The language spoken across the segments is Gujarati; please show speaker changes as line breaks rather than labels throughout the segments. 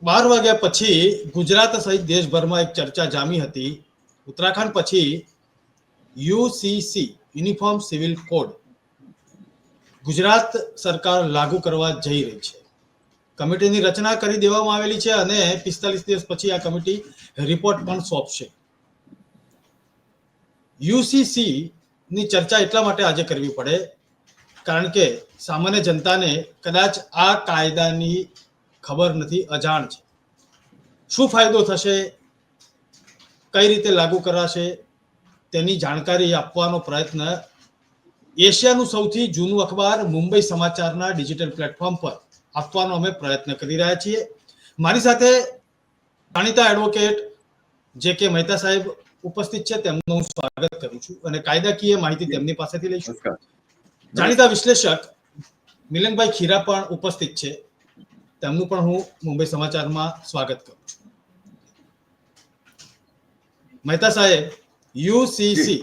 12 વાગ્યા પછી ગુજરાત સહિત દેશભરમાં એક ચર્ચા જામી હતી. ઉત્તરાખંડ પછી UCC uniform civil code Gujarat સરકાર લાગુ કરવા જઈ રહી છે. કમિટીની રચના કરી દેવામાં આવેલી છે અને 45 દિવસ પછી આ કમિટી રિપોર્ટ પણ સોંપશે. યુસીસી ની ચર્ચા એટલા માટે આજે કરવી પડે કારણ કે સામાન્ય જનતાને કદાચ આ કાયદાની ખબર નથી, અજાણ છે. શું ફાયદો થશે, કઈ રીતે લાગુ કરાશે તેની જાણકારી આપવાનો પ્રયત્ન એશિયાનું સૌથી જૂનું અખબાર મુંબઈ સમાચારના ડિજિટલ પ્લેટફોર્મ પર આપવાનો અમે પ્રયત્ન કરી રહ્યા છીએ. મારી સાથે જાણીતા એડવોકેટ જે કે મહેતા સાહેબ ઉપસ્થિત છે, તેમનું હું સ્વાગત કરું છું અને કાયદાકીય માહિતી તેમની પાસેથી લઈશું. જાણીતા વિશ્લેષક મિલનભાઈ ખીરા પણ ઉપસ્થિત છે, તેમનું પણ હું મુંબઈ સમાચારમાં સ્વાગત કરું છું. મહેતા સાહેબ, યુસીસી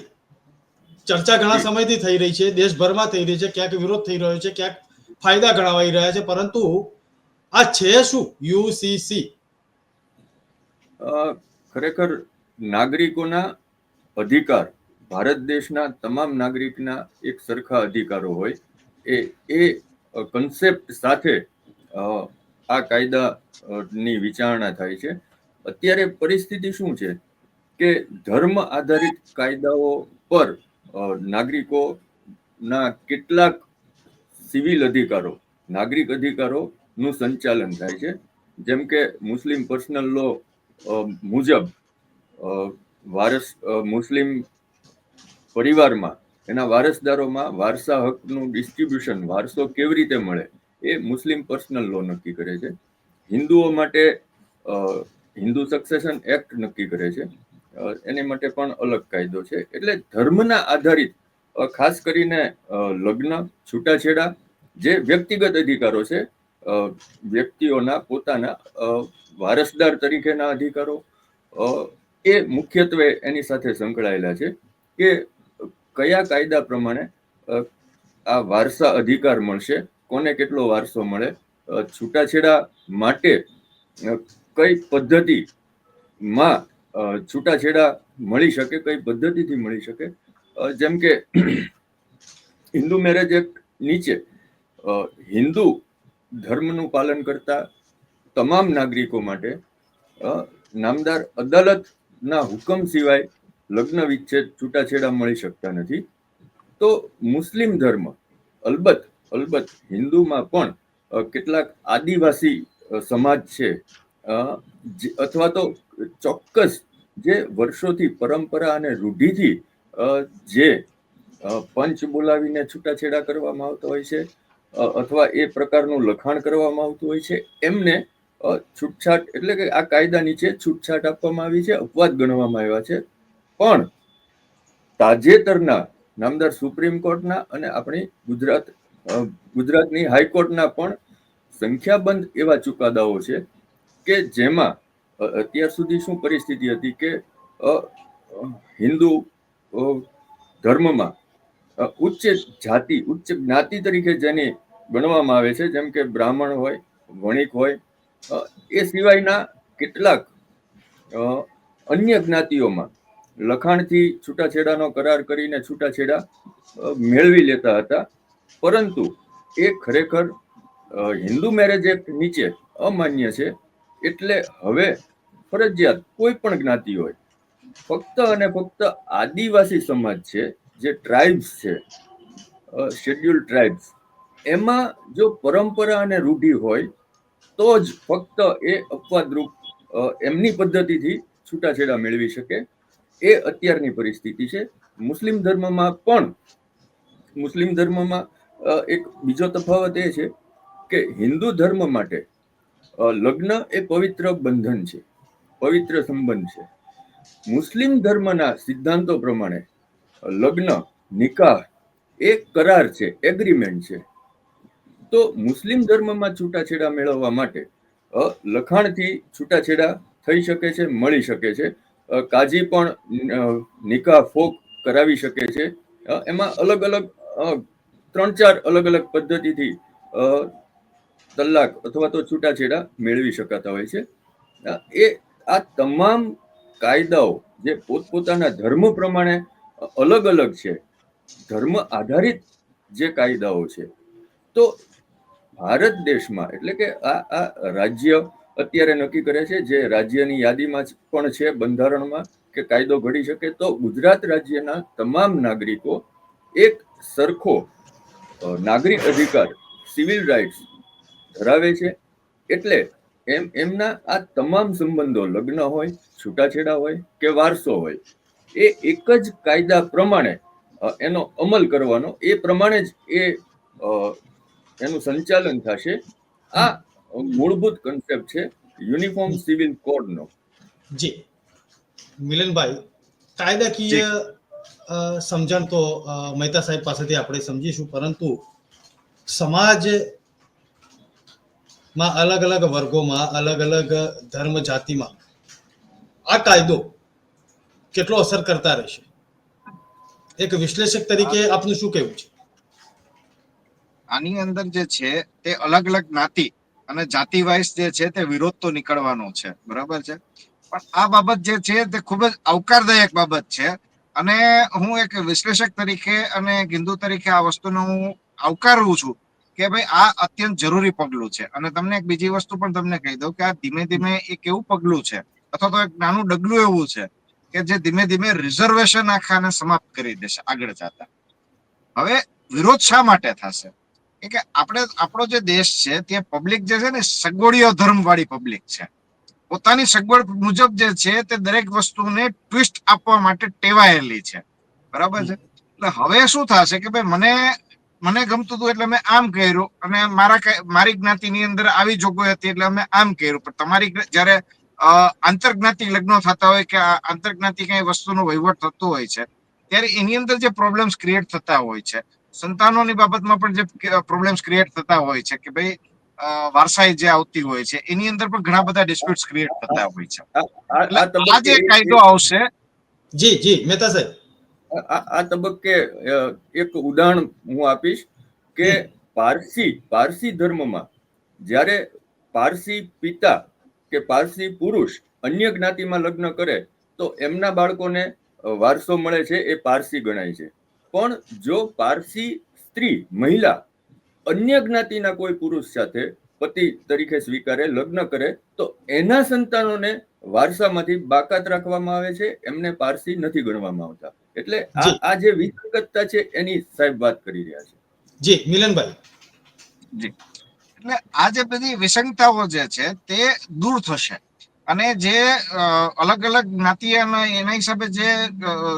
ચર્ચા ઘણા સમયથી થઈ રહી છે, દેશભરમાં થઈ રહી છે, ક્યાંક વિરોધ થઈ રહ્યો છે, ક્યાંક ફાયદા ગણાવાઈ રહ્યા છે, પરંતુ આ છે શું યુસીસી?
ખરેખર નાગરિકોના અધિકાર, ભારત દેશના તમામ નાગરિકના એક સરખા અધિકારો હોય એ કન્સેપ્ટ સાથે આ કાયદાની વિચારણા થાય છે. અત્યારે પરિસ્થિતિ શું છે કે ધર્મ આધારિત કાયદાઓ પર નાગરિકોના કેટલાક સિવિલ અધિકારો, નાગરિક અધિકારોનું સંચાલન થાય છે. જેમ કે મુસ્લિમ પર્સનલ લો મુજબ મુસ્લિમ પરિવારમાં એના વારસદારોમાં વારસા હકનું ડિસ્ટ્રીબ્યુશન, વારસો કેવી રીતે મળે એ મુસ્લિમ પર્સનલ લો નક્કી કરે છે. હિન્દુઓ માટે હિન્દુ સક્સેશન એક્ટ નક્કી કરે છે, એની માટે પણ અલગ કાયદો છે. એટલે ધર્મના આધારિત ખાસ કરીને લગ્ન, છૂટાછેડા જે વ્યક્તિગત અધિકારો છે, વ્યક્તિઓના પોતાના વારસદાર તરીકેના અધિકારો, એ મુખ્યત્વે એની સાથે સંકળાયેલા છે કે કયા કાયદા પ્રમાણે આ વારસા અધિકાર મળશે, કોને કેટલો વારસો મળે, છૂટાછેડા માટે કઈ પદ્ધતિમાં છૂટાછેડા મળી શકે, કઈ પદ્ધતિથી મળી શકે. જેમ કે હિન્દુ મેરેજ એક્ટ નીચે હિન્દુ ધર્મનું પાલન કરતા તમામ નાગરિકો માટે નામદાર અદાલતના હુકમ સિવાય લગ્ન વિચ્છેદ, છૂટાછેડા મળી શકતા નથી. તો મુસ્લિમ ધર્મ અલબત્ત હિન્દુમાં પણ કેટલાક આદિવાસી સમાજ છે અથવા તો ચોક્કસ જે વર્ષોથી પરંપરા અને રૂઢિથી જે પંચ બોલાવીને છૂટાછેડા કરવામાં આવતા હોય છે અથવા એ પ્રકારનું લખાણ કરવામાં આવતું હોય છે, એમને છૂટછાટ એટલે કે આ કાયદા નીચે છૂટછાટ આપવામાં આવી છે, અપવાદ ગણવામાં આવ્યા છે. પણ તાજેતરના નામદાર સુપ્રીમ કોર્ટના અને આપણી ગુજરાતની હાઈકોર્ટના પણ સંખ્યાબંધ એવા ચુકાદાઓ છે કે જેમાં અત્યાર સુધી શું પરિસ્થિતિ હતી કે હિન્દુ ધર્મમાં ઉચ્ચ જાતિ, ઉચ્ચ જ્ઞાતિ તરીકે જેની ગણવામાં આવે છે, જેમ કે બ્રાહ્મણ હોય, વણિક હોય, એ સિવાયના કેટલાક અન્ય જ્ઞાતિઓમાં લખાણથી છૂટાછેડાનો કરાર કરીને છૂટાછેડા મેળવી લેતા હતા. પરંતુ એ ખરેખર હિન્દુ મેરેજ એક્ટ નીચે અમાન્ય છે. એટલે હવે ફરજિયાત કોઈ પણ જ્ઞાતિ હોય, ફક્ત અને ફક્ત આદિવાસી સમાજ છે, જે ટ્રાઇબ્સ છે, શેડ્યુલ ટ્રાઇબ્સ, એમાં જો પરંપરા અને રૂઢિ હોય તો જ ફક્ત એ અપવાદરૂપ એમની પદ્ધતિથી છૂટાછેડા મેળવી શકે. એ અત્યારની પરિસ્થિતિ છે. મુસ્લિમ ધર્મમાં એક બીજો તફાવત એ છે કે હિન્દુ ધર્મ માટે લગ્ન એ પવિત્ર બંધન છે, પવિત્ર સંબંધ છે. મુસ્લિમ ધર્મના સિદ્ધાંતો પ્રમાણે લગ્ન, નિકાહ એ કરાર છે, એગ્રીમેન્ટ છે. તો મુસ્લિમ ધર્મમાં છૂટાછેડા મેળવવા માટે લખાણથી છૂટાછેડા થઈ શકે છે, મળી શકે છે. કાજી પણ નિકાહ ફોક કરાવી શકે છે. એમાં અલગ અલગ 3-4 અલગ અલગ પદ્ધતિથી તલાક અથવા તો છૂટાછેડા મેળવી શકાતા હોય છે. એ આ તમામ કાયદાઓ જે પોતપોતાના ધર્મ પ્રમાણે અલગ અલગ છે, ધર્મ આધારિત જે કાયદાઓ છે, તો ભારત દેશમાં એટલે કે આ રાજ્ય અત્યારે નક્કી કરે છે, જે રાજ્યની યાદીમાં પણ છે બંધારણમાં કે કાયદો ઘડી શકે, તો ગુજરાત રાજ્યના તમામ નાગરિકો એક સરખો નાગરિક અધિકાર, સિવિલ રાઇટ્સ ધરાવે છે. એટલે એમના આ તમામ સંબંધો, લગ્ન હોય, છૂટાછેડા હોય કે વારસો હોય, એ એક જ કાયદા પ્રમાણે એનો અમલ કરવાનો, એ પ્રમાણે જ એનું સંચાલન થશે. આ મૂળભૂત કન્સેપ્ટ છે યુનિફોર્મ સિવિલ કોડનો.
જી મિલનભાઈ, કાયદાકીય સમજણ તો મહેતા સાહેબ પાસેથી આપણે સમજીશું, પરંતુ સમાજમાં અલગ અલગ વર્ગોમાં, અલગ અલગ ધર્મ જાતિમાં આ કાયદો કેટલો અસર કરતા રહેશે, એક વિશ્લેષક તરીકે આપનું શું કહેવું છે?
આની અંદર જે છે તે અલગ અલગ જ્ઞાતિ અને જાતિ વાઇઝ જે છે તે વિરોધ તો નીકળવાનો છે, બરાબર છે. પણ આ બાબત જે છે તે ખૂબ જ આવકારદાયક બાબત છે, અને હું એક વિશ્લેષક તરીકે અને એક હિન્દુ તરીકે આ વસ્તુને હું આવકારું છું કે ભાઈ આ અત્યંત જરૂરી પગલું છે. અને તમને એક બીજી વસ્તુ પણ તમને કહી દઉં કે આ ધીમે ધીમે એક એવું પગલું છે, અથવા તો એક નાનું ડગલું એવું છે કે જે ધીમે ધીમે રિઝર્વેશન આખાને સમાપ્ત કરી દેશે આગળ જતા. હવે વિરોધ શા માટે થશે? કે આપણો જે દેશ છે તે પબ્લિક જે છે ને સગવડીય ધર્મ વાળી પબ્લિક છે. પોતાની સગવડ મુજબ જે છે તે દરેક વસ્તુને ટ્વિસ્ટ આપવા માટે ટેવાયેલી છે, બરાબર છે. એટલે હવે શું થશે કે ભાઈ મને ગમતું હતું એટલે મેં આમ કર્યું, અને મારી જ્ઞાતિની અંદર આવી જોગવાઈ હતી એટલે અમે આમ કર્યું. પણ તમારી જયારે આંતરજ્ઞાતિ લગ્નો થતા હોય કે આંતરજ્ઞાતિ કઈ વસ્તુનો વહીવટ થતો હોય છે, ત્યારે એની અંદર જે પ્રોબ્લેમ્સ ક્રિએટ થતા હોય છે, સંતાનોની બાબતમાં પણ જે પ્રોબ્લેમ્સ ક્રિએટ થતા હોય છે કે ભાઈ વારસાઈ જે આવતી હોય છે એની અંદર પણ ઘણા બધા ડિસ્પ્યુટ્સ ક્રિએટ થતા હોય છે. એટલે આ જે કાયદો આવશે.
જી જી મહેતા સાહેબ,
આ તબક્કે એક ઉદાહરણ હું આપીશ કે પારસી ધર્મમાં જ્યારે પારસી પિતા કે પારસી પુરુષ અન્ય જ્ઞાતિમાં લગ્ન કરે તો એમના બાળકોને વારસો મળે છે, એ પારસી ગણાય છે. પણ જો પારસી સ્ત્રી, મહિલા અન્ય જ્ઞાતિના કોઈ પુરુષ સાથે પતિ તરીકે સ્વીકારે, લગ્ન કરે, તો એના સંતાનોને વારસામાંથી બાકાત રાખવામાં આવે છે, એમને પારસી નથી ગણવામાં આવતા. એટલે આ જે વિસંગતતા છે એની સાહેબ વાત કરી રહ્યા છે.
જી મિલનભાઈ.
જી, એટલે આ જે બધી વિસંગતાઓ જે છે તે દૂર થશે, અને જે અલગ અલગ જ્ઞાતિ અને એના હિસાબે જે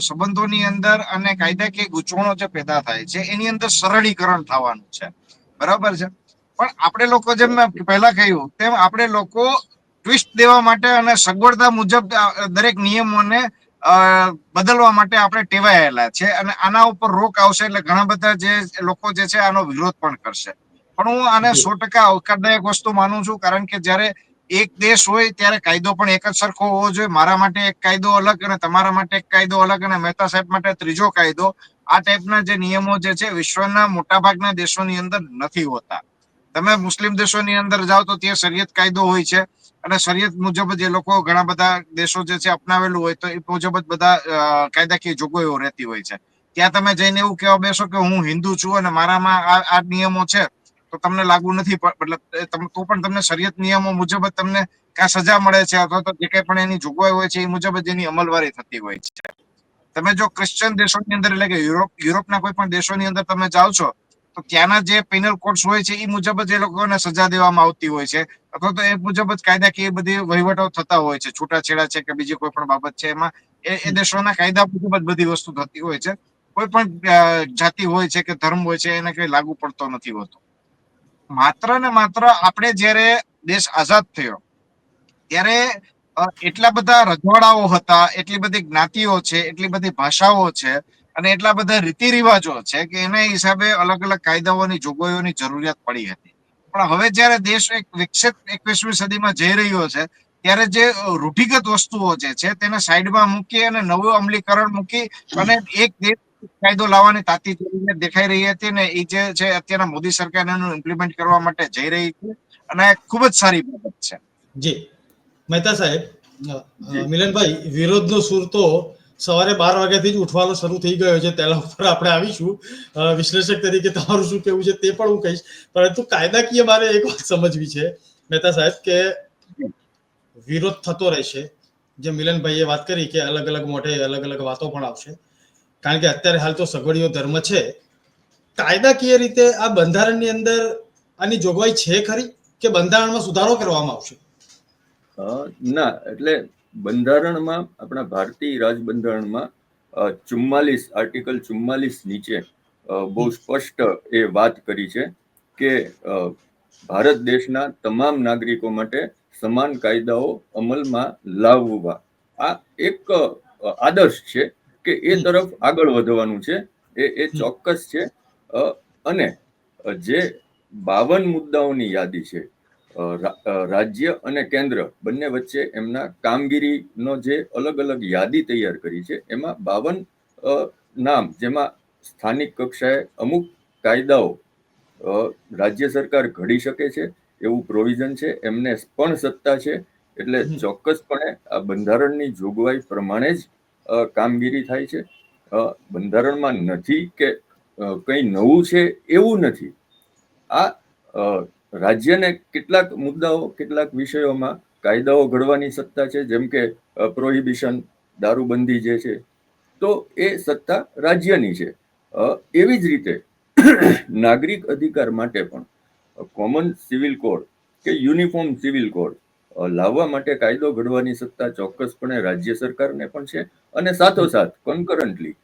સંબંધોની અંદર અને કાયદાકીય ગૂંચવણો જે પેદા થાય છે એની અંદર સરળીકરણ થવાનું છે, બરાબર છે. પણ આપણે લોકો, જેમ મેં પહેલા કહ્યું તેમ, આપણે લોકો ટ્વિસ્ટ દેવા માટે અને સગવડતા મુજબ દરેક નિયમોને બદલવા માટે આપણે ટેવાયેલા છે, અને આના ઉપર રોક આવશે એટલે ઘણા બધા જે લોકો જે છે આનો વિરોધ પણ કરશે. પણ હું આને 100% આવકારદાયક વસ્તુ માનું છું, કારણ કે જયારે એક દેશ હોય ત્યારે કાયદો પણ એક જ સરખો હોવો જોઈએ. મારા માટે એક કાયદો અલગ અને તમારા માટે એક કાયદો અલગ, અને મહેતા સાહેબ માટે ત્રીજો કાયદો. આ ટાઈપના જે નિયમો જે છે વિશ્વના મોટાભાગના દેશોની અંદર નથી હોતા. તમે મુસ્લિમ દેશોની અંદર જાઓ તો ત્યાં શરિયત કાયદો હોય છે, અને શરિયત મુજબ જે લોકો ઘણા બધા દેશો જે છે અપનાવેલું હોય તો એ મુજબ જ બધા કાયદાકીય જોગવાઈઓ રહેતી હોય છે. ત્યાં તમે જઈને એવું કહેવા બેસો કે હું હિન્દુ છું અને મારામાં આ નિયમો છે, તો તમને લાગુ નથી, મતલબ તો પણ તમને શરિયત નિયમો મુજબ જ તમને ક્યાં સજા મળે છે, અથવા તો જે કઈ પણ એની જોગવાઈ હોય છે એ મુજબ જ એની અમલવારી થતી હોય છે. તમે જો ક્રિશ્ચિયન દેશોની અંદર, એટલે કે યુરોપના કોઈ પણ દેશોની અંદર તમે જાઓ છો તો ત્યાંના જે પેનલ કોડ્સ હોય છે એ મુજબ જ એ લોકોને સજા દેવામાં આવતી હોય છે, અથવા તો એ મુજબ જ કાયદાકીય બધી વહીવટો થતા હોય છે, છૂટાછેડા છે કે બીજી કોઈ પણ બાબત છે, એમાં એ દેશોના કાયદા મુજબ જ બધી વસ્તુ થતી હોય છે. કોઈ પણ જાતિ હોય છે કે ધર્મ હોય છે એને કઈ લાગુ પડતો નથી હોતો. માત્ર ને માત્ર આપણે જયારે દેશ આઝાદ થયો ત્યારે એટલા બધા રજવાડાઓ હતા, એટલી બધી જ્ઞાતિઓ છે, એટલી બધી ભાષાઓ છે, અને એટલા બધા રીતિ રિવાજો છે કે એના હિસાબે અલગ અલગ કાયદાઓની જોગવાઈઓની જરૂરિયાત પડી હતી. પણ હવે જયારે દેશ એક વિકસિત 21મી સદીમાં જઈ રહ્યો છે ત્યારે જે રૂઢિગત વસ્તુઓ જે છે તેને સાઈડમાં મૂકી અને નવું અમલીકરણ મૂકી અને એક દેશ કાયદો લાવવાની તાતી કરીને દેખાઈ રહી હતી ને એ જે છે અત્યારના મોદી સરકાર એનું ઇમ્પ્લિમેન્ટ કરવા માટે જઈ રહી છે અને ખૂબ જ સારી બાબત છે.
જી મહેતા સાહેબ,
જી.
મિલનભાઈ, વિરોધનો સૂર તો સવારે 12 વાગ્યાથી જ ઉઠવાનો શરૂ થઈ ગયો છે. તેના ઉપર આપણે આવીશું. વિશ્લેષક તરીકે તમારું શું કહેવું છે તે પણ હું કહીશ, પરંતુ કાયદાકીય મારે એક વાત સમજવી છે મહેતા સાહેબ, કે વિરોધ થતો રહેશે. જે મિલનભાઈએ વાત કરી કે અલગ અલગ મોઢે અલગ અલગ વાતો પણ આવશે, કારણ કે અત્યારે હાલ તો સગવડીઓ ધર્મ છે. કાયદાકીય રીતે આ બંધારણની અંદર આની જોગવાઈ છે ખરી, કે બંધારણમાં સુધારો કરવામાં આવશે?
ના, એટલે બંધારણમાં, આપણા ભારતીય રાજબંધારણમાં 44 આર્ટિકલ 44 નીચે બહુ સ્પષ્ટ એ વાત કરી છે કે ભારત દેશના તમામ નાગરિકો માટે સમાન કાયદાઓ અમલમાં લાવવા. આ એક આદર્શ છે કે એ તરફ આગળ વધવાનું છે, એ ચોક્કસ છે. અને જે 52 મુદ્દાઓની યાદી છે, રાજ્ય અને કેન્દ્ર બંને વચ્ચે એમના કામગીરીનો જે અલગ અલગ યાદી તૈયાર કરી છે, એમાં 52 નામ, જેમાં સ્થાનિક કક્ષાએ અમુક કાયદાઓ રાજ્ય સરકાર ઘડી શકે છે એવું પ્રોવિઝન છે, એમને પણ સત્તા છે. એટલે ચોક્કસપણે આ બંધારણની જોગવાઈ પ્રમાણે જ કામગીરી થાય છે. બંધારણમાં નથી કે કંઈ નવું છે એવું નથી. આ રાજ્યને કેટલાક મુદ્દાઓ, કેટલાક વિષયોમાં કાયદાઓ ઘડવાની સત્તા છે, જેમ કે પ્રોહિબિશન, દારૂબંધી જે છે, તો એ સત્તા રાજ્યની છે. એવી જ રીતે નાગરિક અધિકાર માટે પણ કોમન સિવિલ કોડ કે યુનિફોર્મ સિવિલ કોડ લાવવા માટે કાયદો ઘડવાની સત્તા ચોક્કસપણે રાજ્ય સરકારને પણ છે, અને સાથોસાથ કન્કરન્ટલી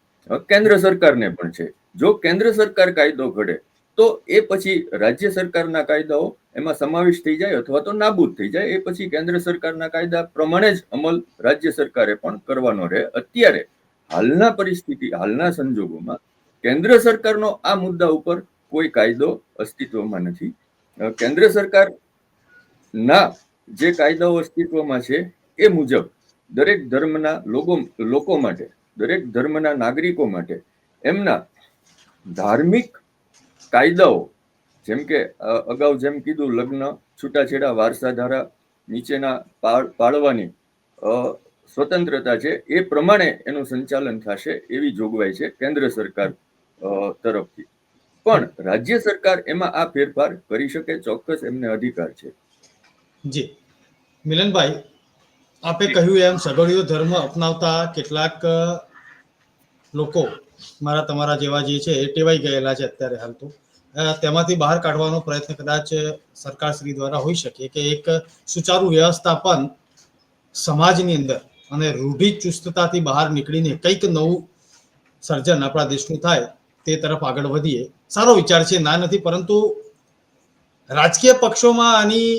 કેન્દ્ર સરકારને પણ છે. જો કેન્દ્ર સરકાર કાયદો ઘડે તો એ પછી રાજ્ય સરકારના કાયદાઓ એમાં સમાવેશ થઈ જાય અથવા તો નાબૂદ થઈ જાય. એ પછી કેન્દ્ર સરકારના કાયદા પ્રમાણે જ અમલ રાજ્ય સરકારે પણ કરવાનો રહે. અત્યારે હાલના પરિસ્થિતિ, હાલના સંજોગોમાં કેન્દ્ર સરકારનો આ મુદ્દા ઉપર કોઈ કાયદો અસ્તિત્વમાં નથી. કેન્દ્ર સરકારના જે કાયદાઓ અસ્તિત્વમાં છે એ મુજબ દરેક ધર્મના લોકો માટે, દરેક ધર્મના નાગરિકો માટે એમના ધાર્મિક કાયદાઓ, જેમ કે અગાઉ જેમ કીધું, લગ્ન, છૂટાછેડા, વારસાધારા નીચેના પાળવાની સ્વતંત્રતા છે, એ પ્રમાણે એનું સંચાલન થશે એવી જોગવાઈ છે કેન્દ્ર સરકાર તરફથી. પણ રાજ્ય સરકાર એમાં આ ફેરફાર કરી શકે, ચોક્કસ એમને અધિકાર છે.
જી મિલનભાઈ, આપે કહ્યું એમ સગવડીયો ધર્મ અપનાવતા કેટલાક લોકો, મારા તમારા જેવા જે છે, એ ટેવાઈ ગયેલા છે અત્યારે હાલ તો. તેમાંથી બહાર કાઢવાનો પ્રયત્ન કદાચ સરકારશ્રી દ્વારા હોઈ શકે, કે એક સુચારુ વ્યવસ્થાપન સમાજની અંદર અને રૂઢિચુસ્તતાથી બહાર નીકળીને કંઈક નવું સર્જન આપણા દેશનું થાય, તે તરફ આગળ વધીએ. સારો વિચાર છે, ના નથી, પરંતુ રાજકીય પક્ષોમાં આની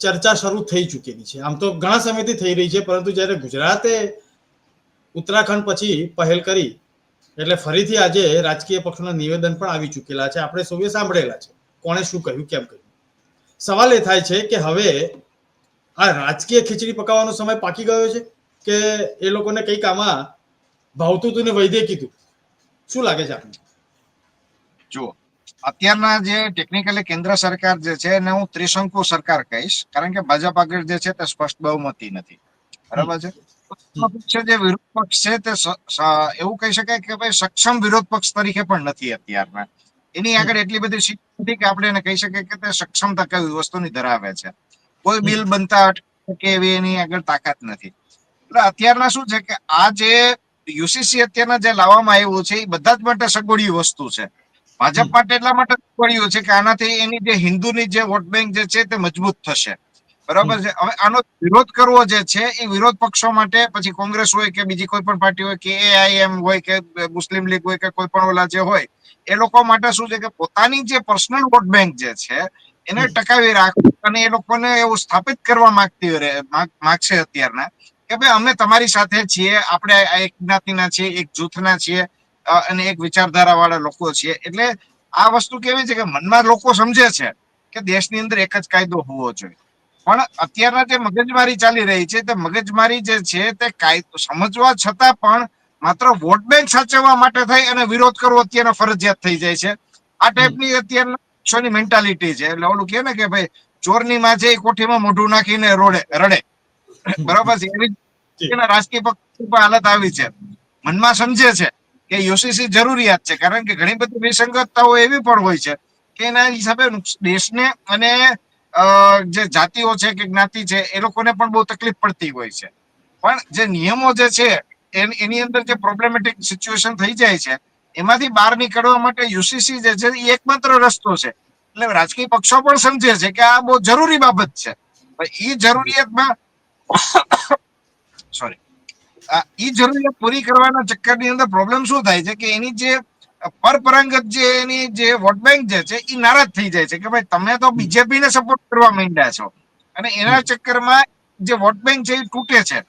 ચર્ચા શરૂ થઈ ચૂકેલી છે. આમ તો ઘણા સમયથી થઈ રહી છે, પરંતુ જ્યારે ગુજરાતે ઉત્તરાખંડ પછી પહેલ કરી એટલે ફરીથી આજે રાજકીય પક્ષોના નિવેદન પણ આવી ચૂકેલા છે. આપણે સૌએ સાંભળેલા છે કોણે શું કહ્યું, કેમ કહ્યું. સવાલ એ થાય છે કે હવે આ રાજકીય ખીચડી પકાવવાનો સમય પાકી ગયો છે, કે એ લોકોને કંઈક આમાં ભાવતું હતું ને વૈદ્ય કીધું? શું લાગે છે આપને?
જુઓ, અત્યારના જે ટેકનિકલી કેન્દ્ર સરકાર જે છે એને હું ત્રિશંકુ સરકાર કહીશ, કારણ કે ભાજપ આગળ જે છે તે સ્પષ્ટ બહુમતી નથી. બરાબર છે. જે વિરોધ પક્ષ છે તે એવું કહી શકાય કે ભાઈ સક્ષમ વિરોધ પક્ષ તરીકે પણ નથી અત્યારના. એની આગળ એટલી બધી સીટ નથી કે આપણે એને કહી શકીએ કે તે સક્ષમતા કઈ વસ્તુની ધરાવે છે. કોઈ બિલ બનતા અટકે એવી એની આગળ તાકાત નથી. એટલે અત્યારના શું છે કે આ જે યુસીસી અત્યારના જે લાવવામાં આવ્યું છે એ બધા જ માટે સગવડિયું વસ્તુ છે. ભાજપ માટે એટલા માટે સગવડિયું છે કે આનાથી એની જે હિન્દુની જે વોટ બેંક જે છે તે મજબૂત થશે. બરાબર છે. હવે આનો વિરોધ કરવો જે છે એ વિરોધ પક્ષો માટે, પછી કોંગ્રેસ હોય કે બીજી કોઈ પણ પાર્ટી હોય કે એઆઈએમ હોય કે મુસ્લિમ લીગ હોય કે કોઈ પણ ઓલા જે હોય, એ લોકો માટે શું છે કે પોતાની જે પર્સનલ વોટ બેંક જે છે એને ટકાવી રાખવું અને એ લોકોને એવું સ્થાપિત કરવા માંગશે અત્યારના કે ભાઈ અમે તમારી સાથે છીએ, આપણે એક જ્ઞાતિના છીએ, એક જૂથના છીએ અને એક વિચારધારા વાળા લોકો છીએ. એટલે આ વસ્તુ કેવી છે કે મનમાં લોકો સમજે છે કે દેશની અંદર એક જ કાયદો હોવો જોઈએ, પણ અત્યારના જે મગજમારી ચાલી રહી છે તે મગજમારી જે છે તે કાયદો સમજવા છતાં પણ માત્ર વોટ બેંક સાચવવા માટે થઈ અને વિરોધ કરવો અત્યારે ફરજિયાત થઈ જાય છે. આ ટાઈપની અત્યારની મેન્ટાલિટી છે. એટલે ઓલું કે ને કે ભાઈ ચોરની માં છે એ કોઠીમાં મોઢું નાખીને રડે, બરાબર છે. એવી રાજકીય પક્ષ હાલત આવી છે. મનમાં સમજે છે કે યુસીસી જરૂરિયાત છે, કારણ કે ઘણી બધી વિસંગતતાઓ એવી પણ હોય છે કે એના હિસાબે દેશને અને જે જાતિઓ છે કે જ્ઞાતિ છે એ લોકોને પણ બહુ તકલીફ પડતી હોય છે. પણ જે નિયમો જે છે એની અંદર જે પ્રોબ્લેમેટિક સિચ્યુએશન થઈ જાય છે એમાંથી બહાર નીકળવા માટે યુસીસી જે છે એ એકમાત્ર રસ્તો છે. એટલે રાજકીય પક્ષો પણ સમજે છે કે આ બહુ જરૂરી બાબત છે. એ જરૂરિયાતમાં સોરી ઈ જરૂરિયાત પૂરી કરવાના ચક્કરની અંદર પ્રોબ્લેમ શું થાય છે કે એની જે પરપરાંગત જે એની જે વોટ બેંક જે છે એ નારાજ થઈ જાય છે કે ભાઈ તમે તો બીજેપી ને સપોર્ટ કરવા માંડ્યા છો, અને એના ચક્કરમાં જે વોટ બેંક છે એ તૂટે છે.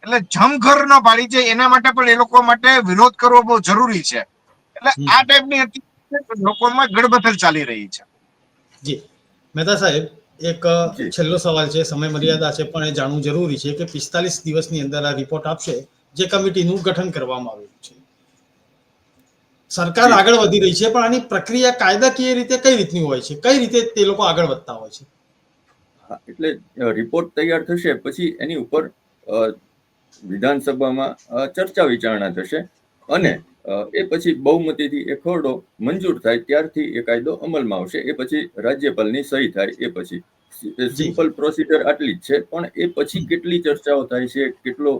એટલે જમઘર ન પાડી જાય એના માટે પણ એ લોકો માટે વિરોધ કરવો બહુ જરૂરી છે. એટલે આ ટાઈપની લોકોમાં ગડબથલ ચાલી રહી છે.
જી મહેતા સાહેબ, એક
જી
છેલ્લો સવાલ છે, સમય મર્યાદા છે પણ એ જાણવું જરૂરી છે કે 45 દિવસની અંદર આ રિપોર્ટ આપશે જે કમિટીનું ગઠન કરવામાં આવ્યું છે. સરકાર
જી
આગળ વધી રહી છે, પણ આની પ્રક્રિયા કાયદાકીય રીતે કઈ રીતની હોય છે, કઈ રીતે તે લોકો આગળ વધતા હોય છે?
હા, એટલે રિપોર્ટ તૈયાર થશે પછી એની ઉપર વિધાનસભામાં ચર્ચા વિચારણા થશે અને એ પછી બહુમતીથી એ ખરડો મંજૂર થાય ત્યારથી એ કાયદો અમલમાં આવશે. એ પછી રાજ્યપાલની સહી થાય. એ પછી
જી
સિમ્પલ પ્રોસિજર આટલી જ છે. પણ એ પછી કેટલી ચર્ચાઓ થાય છે, કેટલો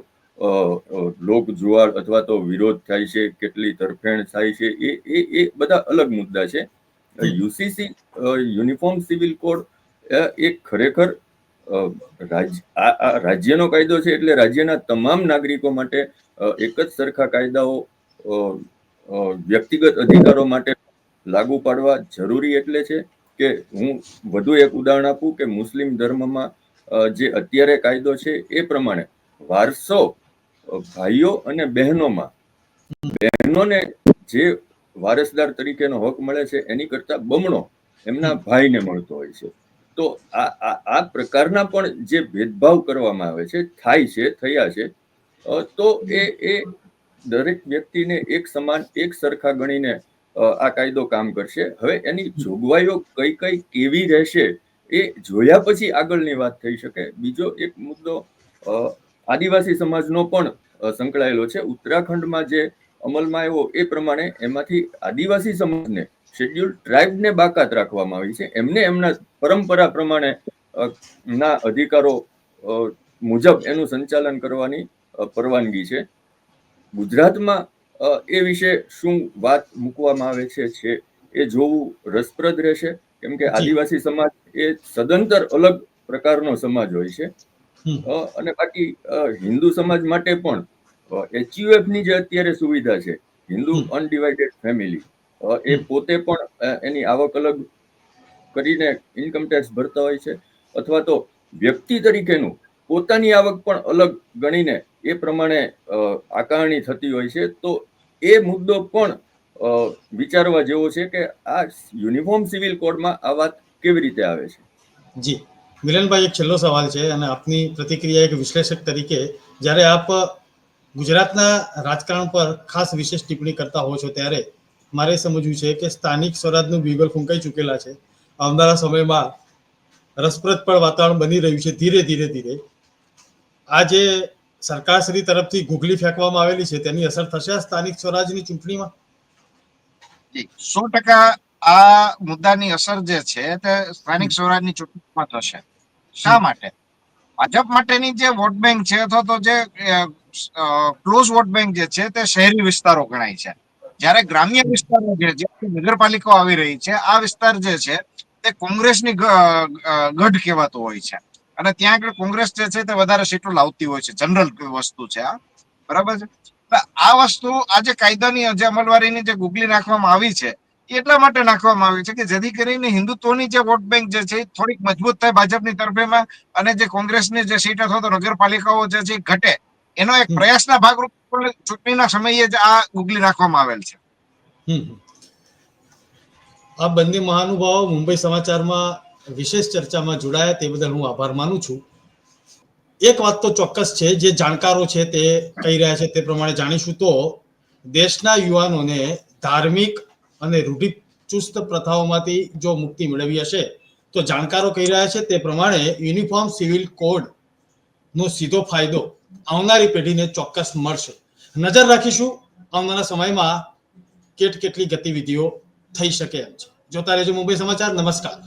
લોક જુવાળ અથવા તો વિરોધ થાય છે, કેટલી તરફેણ થાય છે, એ બધા અલગ મુદ્દા છે. યુસીસી યુનિફોર્મ સિવિલ કોડ એ ખરેખર રાજ્યનો કાયદો છે, એટલે રાજ્યના તમામ નાગરિકો માટે એક જ સરખા કાયદાઓ વ્યક્તિગત અધિકારો માટે લાગુ પાડવા જરૂરી એટલે છે કે હું વધુ એક ઉદાહરણ આપું કે મુસ્લિમ ધર્મમાં જે અત્યારે કાયદો છે એ પ્રમાણે વારસો ભાઈઓ અને બહેનોમાં બહેનોને જે વારસદાર તરીકેનો હક મળે છે એની કરતા બમણો એમના ભાઈને મળતો હોય છે. તો આ પ્રકારના પણ જે ભેદભાવ કરવામાં આવે છે, થાય છે, થયા છે, તો એ દરેક વ્યક્તિને એક સમાન એક સરખા ગણીને આ કાયદો કામ કરશે. હવે એની જોગવાઈઓ કઈ કઈ કેવી રહેશે એ જોયા પછી આગળની વાત થઈ શકે. બીજો એક મુદ્દો આદિવાસી સમાજનો પણ સંકળાયેલો છે. ઉત્તરાખંડમાં જે અમલમાં આવ્યો એ પ્રમાણે એમાંથી આદિવાસી સમાજને શેડ્યુલ ટ્રાઇબને બાકાત રાખવામાં આવી છે. એમને એમના પરંપરા પ્રમાણે ના અધિકારો મુજબ એનું સંચાલન કરવાની પરવાનગી છે. ગુજરાતમાં એ વિશે શું વાત મૂકવામાં આવે છે એ જોવું રસપ્રદ રહેશે, કેમ કે આદિવાસી સમાજ એ સદંતર અલગ પ્રકારનો સમાજ હોય છે. અને બાકી હિન્દુ સમાજ માટે પણ HUF ની જે અત્યારે સુવિધા છે, હિન્દુ અનડિવાઇડેડ ફેમિલી, એ પોતે પણ એની આવક અલગ કરીને ઇન્કમ ટેક્સ ભરતા હોય છે, અથવા તો વ્યક્તિ તરીકેનું પોતાની આવક પણ અલગ ગણીને એ પ્રમાણે આકારણી થતી હોય છે. તો એ મુદ્દો પણ વિચારવા જેવો છે કે આ યુનિફોર્મ સિવિલ કોડમાં આ વાત કેવી રીતે આવે છે.
જી મિલનભાઈ, એક છેલ્લો સવાલ છે અને આપની પ્રતિક્રિયા એક વિશ્લેષક તરીકે, જ્યારે આપ ગુજરાતના રાજકારણ પર ખાસ વિશેષ ટિપ્પણી કરતા હો છો ત્યારે મારે સમજવું છે કે સ્થાનિક સ્વરાજનું બીગલ ફૂંકાઈ ચૂકેલા છે. આવનારા સમયમાં રસપ્રદ પણ વાતાવરણ બની રહ્યું છે. ધીરે ધીરે ધીરે આ જે સરકારશ્રી તરફથી ગુગલી ફેંકવામાં આવેલી છે તેની અસર થશે આ સ્થાનિક સ્વરાજની ચૂંટણીમાં?
100% આ મુદ્દાની અસર જે છે તે સ્થાનિક સ્વરાજની ચૂંટણીમાં થશે. શા માટે? ભાજપ માટેની જે વોટ બેંક છે અથવા તો જે ક્લોઝ વોટ બેંક જે છે તે શહેરી વિસ્તારો ગણાય છે. જ્યારે ગ્રામ્ય વિસ્તારો જે નગરપાલિકાઓ આવી રહી છે, આ વિસ્તાર જે છે તે કોંગ્રેસની ગઢ કહેવાતો હોય છે, અને ત્યાં આગળ કોંગ્રેસ જે છે તે વધારે સીટો લાવતી હોય છે. જનરલ વસ્તુ છે આ, બરાબર છે. આ વસ્તુ આજે કાયદાની જે અમલવારીની જે ગુગલી નાખવામાં આવી છે એટલા માટે નાખવામાં આવી છે કે જેથી કરીને હિન્દુત્વની જે વોટ બેંક જે છે થોડીક મજબૂત થાય ભાજપની તરફેમાં, અને જે કોંગ્રેસની જે સીટ અથવા તો નગરપાલિકાઓ જે છે ઘટે, એનો એક પ્રયાસના ભાગરૂપે ચૂંટણીના સમયે જ આ ગુગલી નાખવામાં આવેલ છે.
આ બંને મહાનુભાવો મુંબઈ સમાચારમાં વિશેષ ચર્ચામાં જોડાયા તે બદલ હું આભાર માનું છું. એક વાત તો ચોક્કસ છે, જે જાણકારો છે તે કહી રહ્યા છે તે પ્રમાણે જાણીશું તો દેશના યુવાનોને ધાર્મિક અને રૂઢિચુસ્ત પ્રથાઓમાંથી જો મુક્તિ મેળવી હશે તો જાણકારો કહી રહ્યા છે તે પ્રમાણે યુનિફોર્મ સિવિલ કોડ નો સીધો ફાયદો આવનારી પેઢીને ચોક્કસ મળશે. નજર રાખીશું આવનારા સમયમાં કેટલી ગતિવિધિઓ થઈ શકે એમ છે. જોતા રહેજો મુંબઈ સમાચાર. નમસ્કાર.